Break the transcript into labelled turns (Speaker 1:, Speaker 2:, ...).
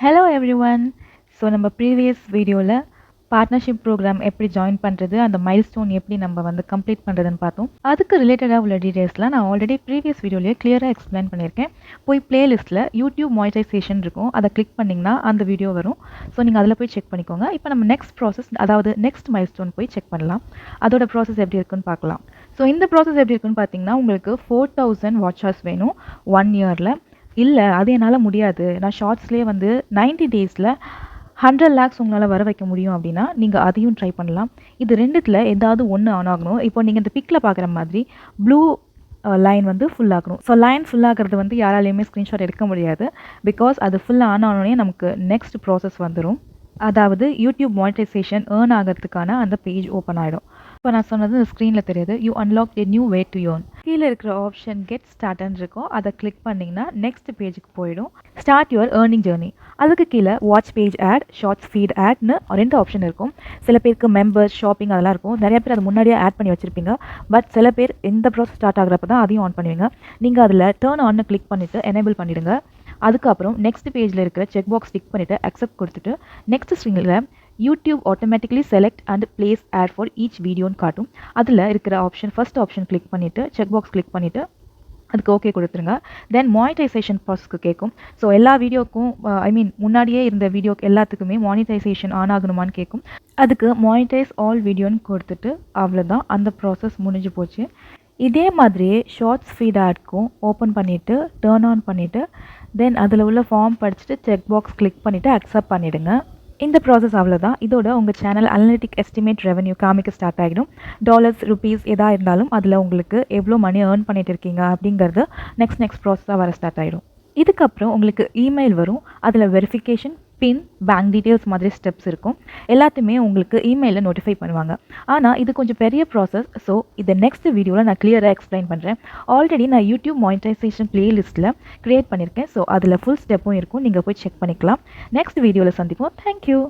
Speaker 1: Hello everyone. So நம்ம previous வீடியோவில் partnership program எப்படி ஜாயின் பண்ணுறது, அந்த மைல்ஸ்டோன் எப்படி நம்ம வந்து கம்ப்ளீட் பண்ணுறதுன்னு பார்த்தோம். அதுக்கு ரிலேட்டடாக உள்ள டீட்டெயில்ஸ்லாம் நான் ஆல்ரெடி ப்ரீவியஸ் வீடியோலேயே கிளியராக எக்ஸ்பிளைன் பண்ணியிருக்கேன். போய் பிளேலிஸ்ட்டில் யூடியூப் மானிட்டைசேஷன் இருக்கும், அதை கிளிக் பண்ணிங்கன்னா அந்த வீடியோ வரும். ஸோ நீங்கள் அதில் போய் செக் பண்ணிக்கோங்க. இப்போ நம்ம நெக்ஸ்ட் ப்ராசஸ், அதாவது நெக்ஸ்ட் மைல்ஸ்டோன் போய் செக் பண்ணலாம். அதோட ப்ராசஸ் எப்படி இருக்குன்னு பார்க்கலாம். ஸோ இந்த ப்ராசஸ் எப்படி இருக்குன்னு பார்த்தீங்கன்னா, உங்களுக்கு 4000 வாட்ச் ஹவர்ஸ் வேணும் 1 இயரில். இல்லை அது என்னால் முடியாது, நான் ஷார்ட்ஸ்லேயே வந்து 90 டேஸில் 100 lakhs உங்களால் வர வைக்க முடியும் அப்படின்னா நீங்கள் அதையும் ட்ரை பண்ணலாம். இது ரெண்டுத்தில் ஏதாவது ஒன்று ஆன் ஆகணும். இப்போ நீங்கள் இந்த பிக்கில் பார்க்குற மாதிரி ப்ளூ லைன் வந்து ஃபுல் ஆகணும். ஸோ லைன் ஃபுல் ஆகிறது வந்து யாராலையுமே ஸ்க்ரீன்ஷாட் எடுக்க முடியாது. பிகாஸ் அது ஃபுல்லாக ஆன் ஆனோடனே நமக்கு நெக்ஸ்ட் ப்ராசஸ் வந்துடும். அதாவது யூடியூப் மானிட்டைசேஷன் ஏர்ன் ஆகிறதுக்கான அந்த பேஜ் ஓப்பன் ஆகிடும். இப்போ நான் சொன்னது இந்த ஸ்க்ரீனில் தெரியுது, you unlock a new way to earn. கீழே இருக்கிற ஆப்ஷன் கெட் ஸ்டார்ட்னு இருக்கும், அதை கிளிக் பண்ணிங்கன்னா நெக்ஸ்ட் பேஜுக்கு போயிடும். Start your earning journey. அதுக்கு கீழே watch page ad, shorts feed ஆட்னு 2 ஆப்ஷன் இருக்கும். சில பேருக்கு மெம்பர்ஸ், ஷாப்பிங் அதெல்லாம் இருக்கும். நிறைய பேர் அது முன்னாடியே ஆட் பண்ணி வச்சுருப்பீங்க. பட் சில பேர் இந்த ப்ராசஸ் ஸ்டார்ட் ஆகிறப்ப தான் அதையும் ஆன் பண்ணுவீங்க. நீங்கள் அதில் டர்ன் ஆன்னு கிளிக் பண்ணிவிட்டு எனேபிள் பண்ணிவிடுங்க. அதுக்கப்புறம் நெக்ஸ்ட் பேஜில் இருக்கிற செக் பாக்ஸ் டிக் பண்ணிவிட்டு அக்செப்ட் கொடுத்துட்டு நெக்ஸ்ட் ஸ்க்ரீனில் YouTube automatically select and place ad for each வீடியோன்னு காட்டும். அதில் இருக்கிற ஆப்ஷன் ஃபர்ஸ்ட் ஆப்ஷன் கிளிக் பண்ணிவிட்டு செக் பாக்ஸ் கிளிக் பண்ணிவிட்டு அதுக்கு ஓகே கொடுத்துருங்க. தென் மானிட்டைசேஷன் ப்ராசஸ்க்கு கேட்கும். ஸோ எல்லா வீடியோக்கும் முன்னாடியே இருந்த வீடியோ எல்லாத்துக்குமே மானிட்டைசேஷன் ஆன் ஆகணுமான்னு கேட்கும். அதுக்கு மானிட்டைஸ் ஆல் வீடியோன்னு கொடுத்துட்டு அவ்வளோதான், அந்த ப்ராசஸ் முடிஞ்சு போச்சு. இதே மாதிரியே ஷார்ட்ஸ் ஃபீட் ஆட்க்கும் ஓப்பன் பண்ணிவிட்டு டர்ன் ஆன் பண்ணிவிட்டு தென் அதில் உள்ள ஃபார்ம் படிச்சுட்டு செக் பாக்ஸ் கிளிக் பண்ணிவிட்டு அக்செப்ட் பண்ணிவிடுங்க. இந்த ப்ராசஸ் அவ்வளோதான். இதோட உங்கள் சேனல் அனலிட்டிக் எஸ்டிமேட் ரெவன்யூ காமிக்க ஸ்டார்ட் ஆகிடும். டாலர்ஸ், ருபீஸ் எதாக இருந்தாலும் அதில் உங்களுக்கு எவ்வளோ மணி ஏர்ன் பண்ணிட்டு இருக்கீங்க அப்படிங்கிறது நெக்ஸ்ட் ப்ராசஸாக வர ஸ்டார்ட் ஆகிடும். இதுக்கப்புறம் உங்களுக்கு இமெயில் வரும். அதில் வெரிஃபிகேஷன், பின், பேங்க் டீட்டெயில்ஸ் மாதிரி ஸ்டெப்ஸ் இருக்கும். எல்லாத்தையுமே உங்களுக்கு இமெயிலில் நோட்டிஃபை பண்ணுவாங்க. ஆனால் இது கொஞ்சம் பெரிய ப்ராசஸ். ஸோ இதை நெக்ஸ்ட் வீடியோவில் நான் கிளியராக எக்ஸ்பிளைன் பண்ணுறேன். ஆல்ரெடி நான் யூடியூப் மானிட்டைசேஷன் பிளேலிஸ்ட்டில் க்ரியேட் பண்ணியிருக்கேன். ஸோ அதில் ஃபுல் ஸ்டெப்பும் இருக்கும், நீங்கள் போய் செக் பண்ணிக்கலாம். நெக்ஸ்ட் வீடியோவில் சந்திப்போம். தேங்க்யூ.